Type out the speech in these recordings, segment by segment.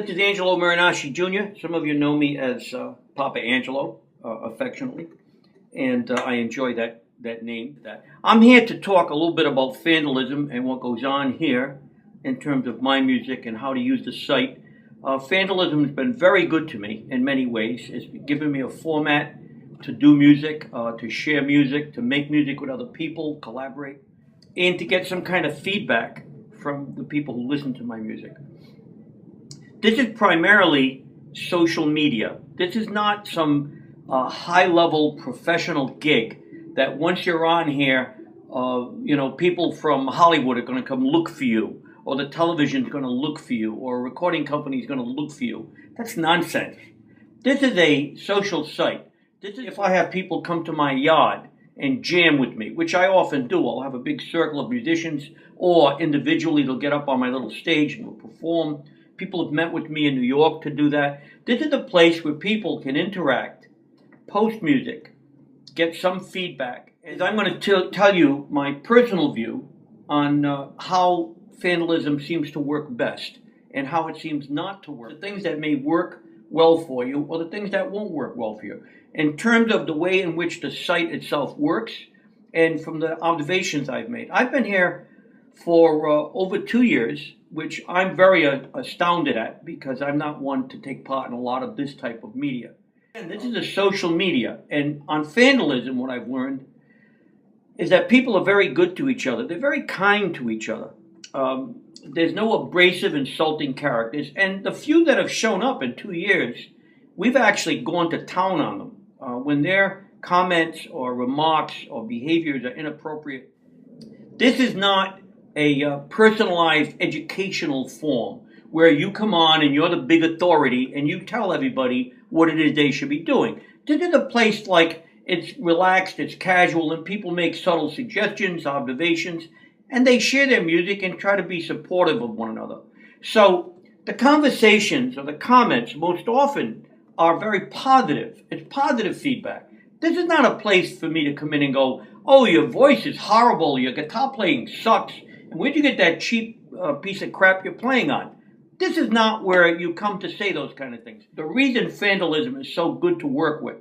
This is Angelo Marinosci Jr. Some of you know me as Papa Angelo, affectionately, and I enjoy that name. I'm here to talk a little bit about Fandalism and what goes on here in terms of my music and how to use the site. Fandalism has been very good to me in many ways. It's given me a format to do music, to share music, to make music with other people, collaborate, and to get some kind of feedback from the people who listen to my music. This is primarily social media. This is not some high-level professional gig that once you're on here, people from Hollywood are going to come look for you, or the television's going to look for you, or a recording company is going to look for you. That's nonsense. This is a social site. This is if I have people come to my yard and jam with me, which I often do. I'll have a big circle of musicians, or individually they'll get up on my little stage and we'll perform. People have met with me in New York to do that. This is a place where people can interact, post music, get some feedback. And I'm going to tell you my personal view on how Fandalism seems to work best and how it seems not to work. The things that may work well for you or the things that won't work well for you. In terms of the way in which the site itself works and from the observations I've made. I've been here for over 2 years, which I'm very astounded at because I'm not one to take part in a lot of this type of media. And this is a social media, and on Fandalism, what I've learned is that people are very good to each other. They're very kind to each other. There's no abrasive, insulting characters, and the few that have shown up in 2 years, we've actually gone to town on them. When their comments or remarks or behaviors are inappropriate. This is not a personalized educational form where you come on and you're the big authority and you tell everybody what it is they should be doing. This is a place like it's relaxed, it's casual, and people make subtle suggestions, observations, and they share their music and try to be supportive of one another. So the conversations or the comments most often are very positive. It's positive feedback. This is not a place for me to come in and go, oh, your voice is horrible, your guitar playing sucks, and where'd you get that cheap piece of crap you're playing on? This is not where you come to say those kind of things. The reason Fandalism is so good to work with,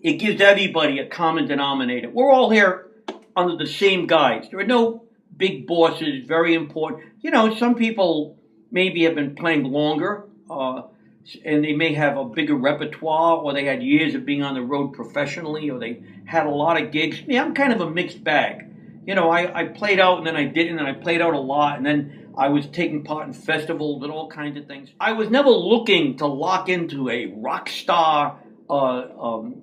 it gives everybody a common denominator. We're all here under the same guise. There are no big bosses, very important. You know, some people maybe have been playing longer, and they may have a bigger repertoire, or they had years of being on the road professionally, or they had a lot of gigs. Yeah, I'm kind of a mixed bag. You know, I played out and then I didn't, and I played out a lot, and then I was taking part in festivals and all kinds of things. I was never looking to lock into a rock star album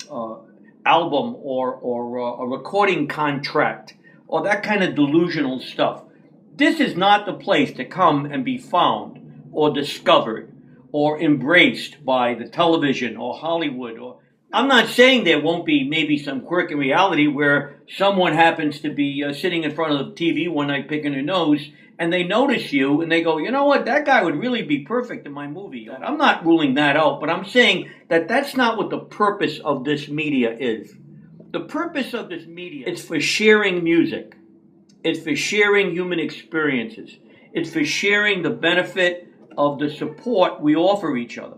or a recording contract or that kind of delusional stuff. This is not the place to come and be found or discovered or embraced by the television or Hollywood. Or I'm not saying there won't be maybe some quirk in reality where someone happens to be sitting in front of the TV one night picking their nose and they notice you and they go, you know what, that guy would really be perfect in my movie. I'm not ruling that out, but I'm saying that that's not what the purpose of this media is. The purpose of this media is for sharing music. It's for sharing human experiences. It's for sharing the benefit of the support we offer each other.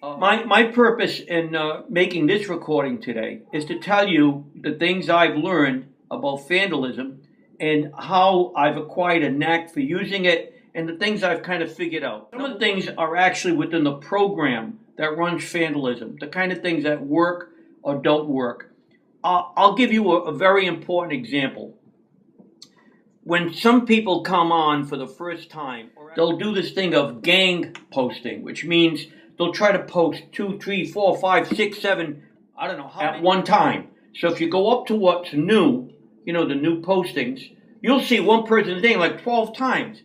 My purpose in making this recording today is to tell you the things I've learned about Fandalism and how I've acquired a knack for using it and the things I've kind of figured out. Some of the things are actually within the program that runs Fandalism, the kind of things that work or don't work. I'll give you a very important example. When some people come on for the first time, they'll do this thing of gang posting, which means they'll try to post 2, 3, 4, 5, 6, 7, I don't know, at one time. So if you go up to what's new, you know, the new postings, you'll see one person's name like 12 times.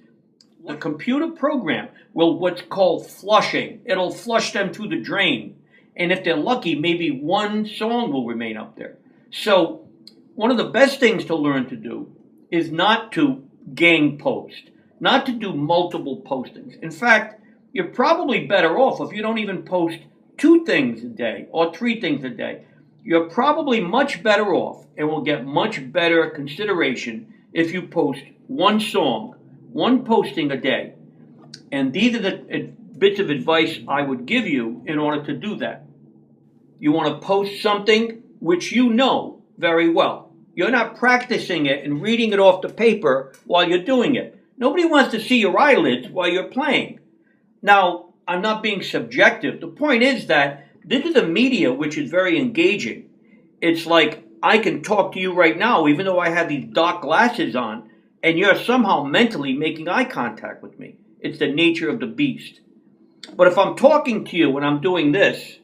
The computer program will what's called flushing. It'll flush them through the drain. And if they're lucky, maybe one song will remain up there. So one of the best things to learn to do is not to gang post, not to do multiple postings. In fact, you're probably better off if you don't even post 2 things a day or 3 things a day. You're probably much better off and will get much better consideration if you post one song, one posting a day. And these are the bits of advice I would give you in order to do that. You want to post something which you know very well. You're not practicing it and reading it off the paper while you're doing it. Nobody wants to see your eyelids while you're playing. Now, I'm not being subjective. The point is that this is a media which is very engaging. It's like I can talk to you right now, even though I have these dark glasses on, and you're somehow mentally making eye contact with me. It's the nature of the beast. But if I'm talking to you and I'm doing this,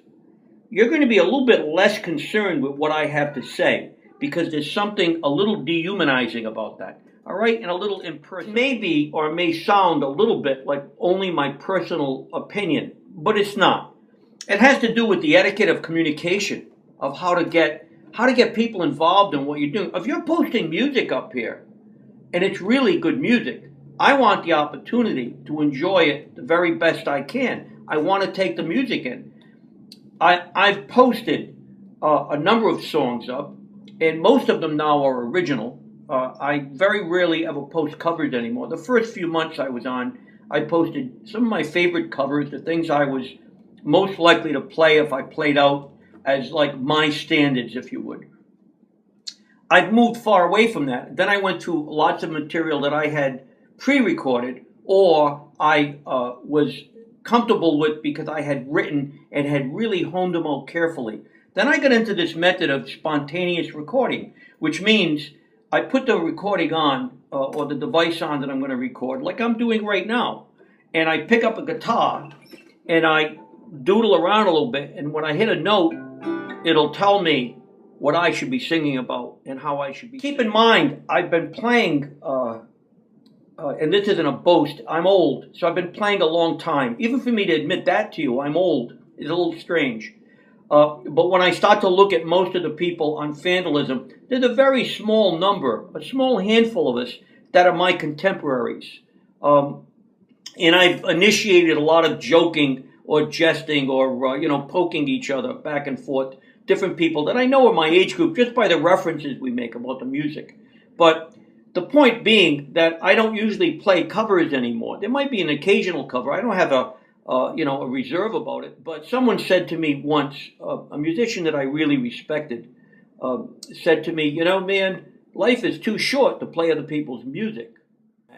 you're going to be a little bit less concerned with what I have to say because there's something a little dehumanizing about that. All right? And a little impersonal. Maybe or may sound a little bit like only my personal opinion, but it's not. It has to do with the etiquette of communication, of how to get people involved in what you're doing. If you're posting music up here and it's really good music, I want the opportunity to enjoy it the very best I can. I want to take the music in. I've posted a number of songs up, and most of them now are original. I very rarely ever post covers anymore. The first few months I was on, I posted some of my favorite covers, the things I was most likely to play if I played out as like my standards, if you would. I've moved far away from that. Then I went to lots of material that I had pre-recorded or I was comfortable with because I had written and had really honed them out carefully. Then I got into this method of spontaneous recording, which means I put the recording on or the device on that I'm going to record, like I'm doing right now. And I pick up a guitar and I doodle around a little bit. And when I hit a note, it'll tell me what I should be singing about and how I should be. Keep in mind, I've been playing, and this isn't a boast, I'm old. So I've been playing a long time. Even for me to admit that to you, I'm old, is a little strange. But when I start to look at most of the people on Fandalism, there's a very small number, a small handful of us that are my contemporaries. And I've initiated a lot of joking or jesting or, poking each other back and forth. Different people that I know are my age group just by the references we make about the music. But the point being that I don't usually play covers anymore. There might be an occasional cover. I don't have a reserve about it. But someone said to me once, a musician that I really respected, said to me, man, life is too short to play other people's music.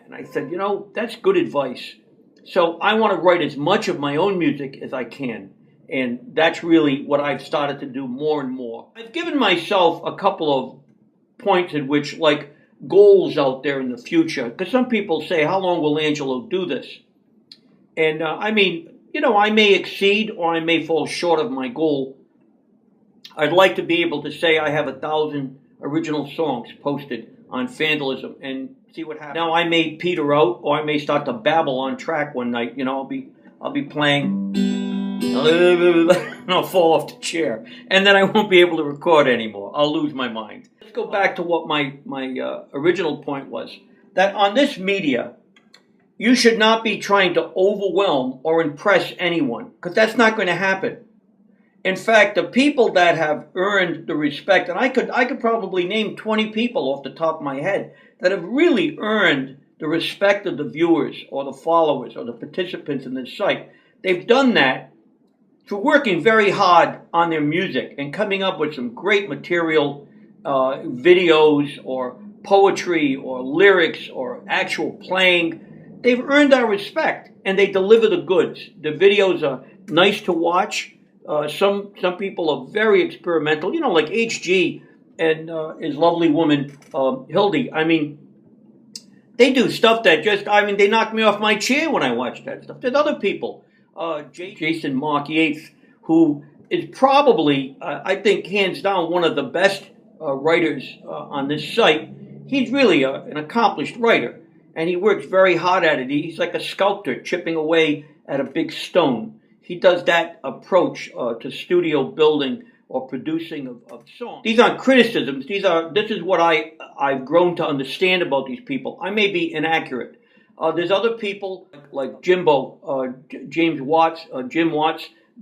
And I said, that's good advice. So I want to write as much of my own music as I can. And that's really what I've started to do more and more. I've given myself a couple of points at which, like, goals out there in the future. Because some people say, how long will Angelo do this? And I may exceed or I may fall short of my goal. I'd like to be able to say I have 1,000 original songs posted on Fandalism and see what happens. Now I may peter out or I may start to babble on track one night. I'll be playing and I'll fall off the chair. And then I won't be able to record anymore. I'll lose my mind. Let's go back to what my original point was. That on this media, you should not be trying to overwhelm or impress anyone, because that's not going to happen. In fact, the people that have earned the respect, and I could probably name 20 people off the top of my head that have really earned the respect of the viewers or the followers or the participants in this site. They've done that through working very hard on their music and coming up with some great material, videos or poetry or lyrics or actual playing. They've earned our respect and they deliver the goods. The videos are nice to watch. Some people are very experimental, like HG and his lovely woman, Hildy. They do stuff that they knock me off my chair when I watch that stuff. There's other people, Jason Mark Yates, who is probably, I think, hands down, one of the best writers on this site. He's really an accomplished writer, and he works very hard at it. He's like a sculptor chipping away at a big stone. He does that approach to studio building or producing of songs. These aren't criticisms. This is what I've grown to understand about these people. I may be inaccurate. There's other people like Jim Watts,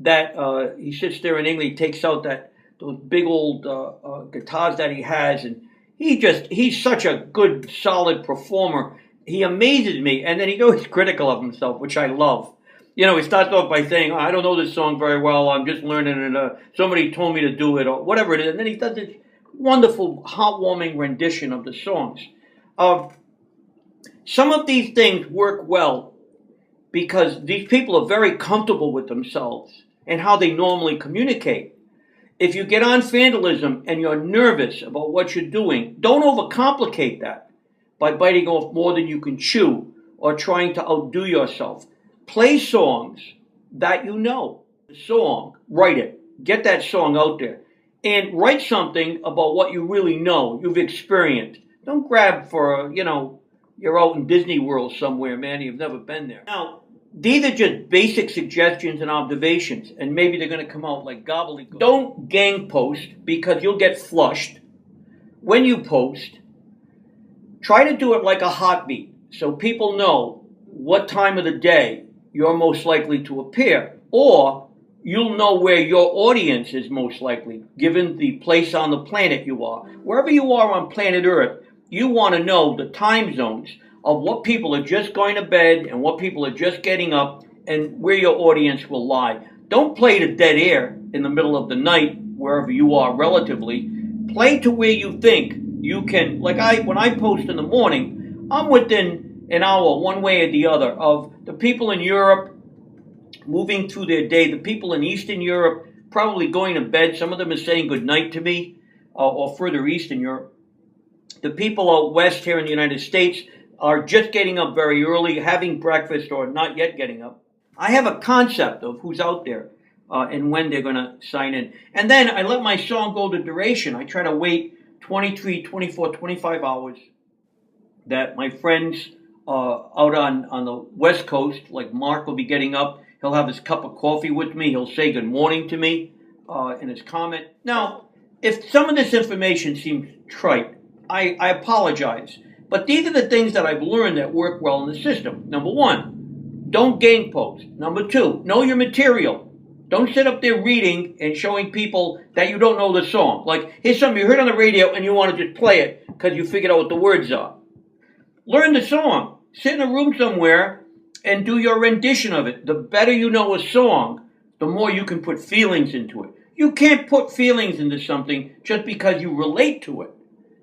that he sits there in England, he takes out those big old guitars that he has, and he's such a good, solid performer. he amazes me, and then he's always critical of himself, which I love. You know, he starts off by saying, "Oh, I don't know this song very well, I'm just learning it, somebody told me to do it," or whatever it is, and then he does this wonderful, heartwarming rendition of the songs. Uh, some of these things work well because these people are very comfortable with themselves and how they normally communicate. If you get on Fandalism and you're nervous about what you're doing, don't overcomplicate that by biting off more than you can chew or trying to outdo yourself. Play songs that you know. Song, write it. Get that song out there. And write something about what you really know, you've experienced. Don't grab for, you're out in Disney World somewhere, man, you've never been there. Now, these are just basic suggestions and observations, and maybe they're going to come out like gobbledygook. Don't gang post because you'll get flushed. When you post, try to do it like a heartbeat so people know what time of the day you're most likely to appear, or you'll know where your audience is most likely, given the place on the planet you are. Wherever you are on planet Earth, you want to know the time zones of what people are just going to bed and what people are just getting up and where your audience will lie. Don't play to dead air in the middle of the night, wherever you are relatively. Play to where you think you can, when I post in the morning, I'm within an hour, one way or the other, of the people in Europe moving through their day, the people in Eastern Europe probably going to bed. Some of them are saying goodnight to me, or further east in Europe. The people out west here in the United States are just getting up very early, having breakfast, or not yet getting up. I have a concept of who's out there and when they're going to sign in. And then I let my song go to duration. I try to wait 23, 24, 25 hours that my friends out on the West Coast, like Mark, will be getting up. He'll have his cup of coffee with me. He'll say good morning to me in his comment. Now, if some of this information seems trite, I apologize. But these are the things that I've learned that work well in the system. Number one, don't gang post. Number two, know your material. Don't sit up there reading and showing people that you don't know the song. Like, here's something you heard on the radio and you want to just play it because you figured out what the words are. Learn the song. Sit in a room somewhere and do your rendition of it. The better you know a song, the more you can put feelings into it. You can't put feelings into something just because you relate to it.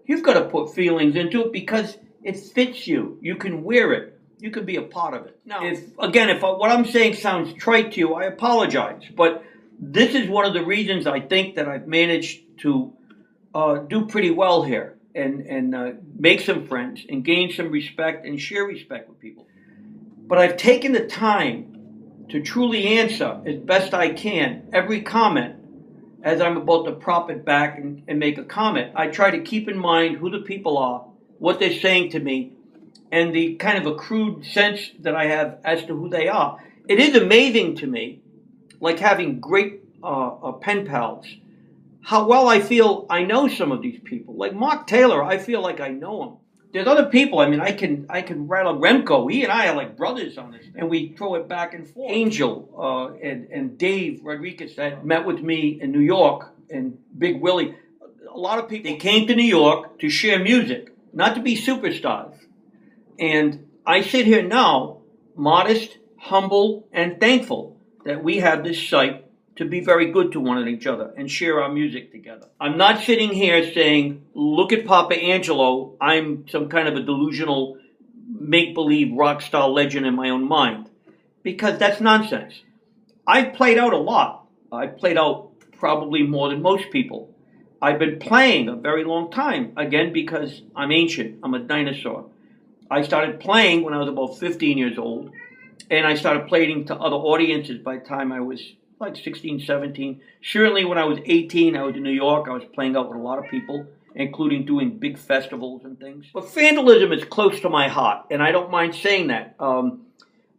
You've got to put feelings into it because it fits you. You can wear it. You can be a part of it. Now, if what I'm saying sounds trite to you, I apologize. But this is one of the reasons I think that I've managed to do pretty well here and make some friends and gain some respect and share respect with people. But I've taken the time to truly answer as best I can every comment as I'm about to prop it back and make a comment. I try to keep in mind who the people are, what they're saying to me, and the kind of a crude sense that I have as to who they are. It is amazing to me, like having great pen pals, how well I feel I know some of these people. Like Mark Taylor, I feel like I know him. There's other people, I can rattle Remco. He and I are like brothers on this, and we throw it back and forth. Angel and Dave Rodriguez that met with me in New York, and Big Willie. A lot of people, they came to New York to share music, not to be superstars. And I sit here now, modest, humble, and thankful that we have this site to be very good to one another and share our music together. I'm not sitting here saying, look at Papa Angelo, I'm some kind of a delusional make-believe rock star legend in my own mind, because that's nonsense. I've played out a lot. I've played out probably more than most people. I've been playing a very long time, again, because I'm ancient. I'm a dinosaur. I started playing when I was about 15 years old, and I started playing to other audiences by the time I was like 16, 17. Certainly when I was 18, I was in New York. I was playing out with a lot of people, including doing big festivals and things. But Fandalism is close to my heart, and I don't mind saying that.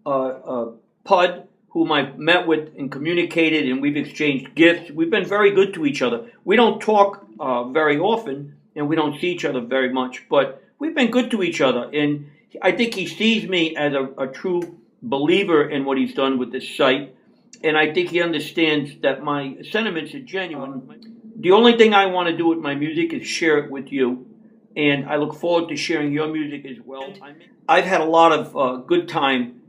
Pud, whom I've met with and communicated, and we've exchanged gifts. We've been very good to each other. We don't talk very often, and we don't see each other very much, but we've been good to each other. And I think he sees me as a true believer in what he's done with this site. And I think he understands that my sentiments are genuine. The only thing I want to do with my music is share it with you. and I look forward to sharing your music as well. I've had a lot of good time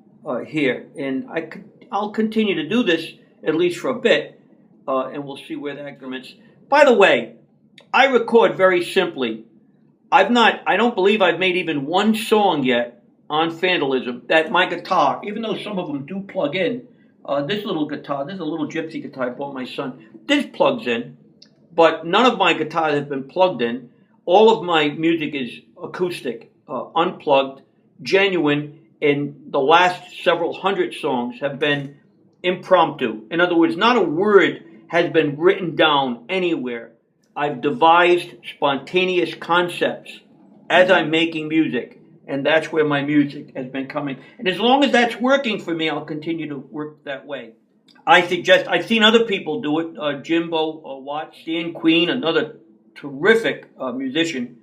here, and I'll continue to do this at least for a bit, and we'll see where that goes. By the way, I record very simply. I don't believe I've made even one song yet on Fandalism that my guitar, even though some of them do plug in, this little guitar, this is a little gypsy guitar I bought my son, this plugs in, but none of my guitars have been plugged in. All of my music is acoustic, unplugged, genuine, and the last several hundred songs have been impromptu. In other words, not a word has been written down anywhere. I've devised spontaneous concepts as I'm making music, and that's where my music has been coming. And as long as that's working for me, I'll continue to work that way. I've seen other people do it. Jimbo Watts, Dan Queen, another terrific musician.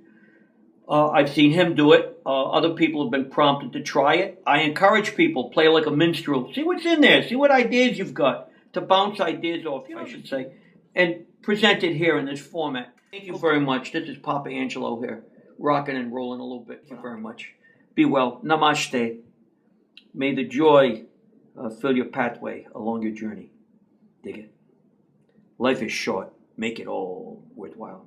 I've seen him do it. Other people have been prompted to try it. I encourage people, play like a minstrel. See what's in there. See what ideas you've got to bounce ideas off, I should say, and present it here in this format. Thank you very much. This is Papa Angelo here, rocking and rolling a little bit. Thank you very much. Be well. Namaste. May the joy fill your pathway along your journey. Dig it. Life is short. Make it all worthwhile.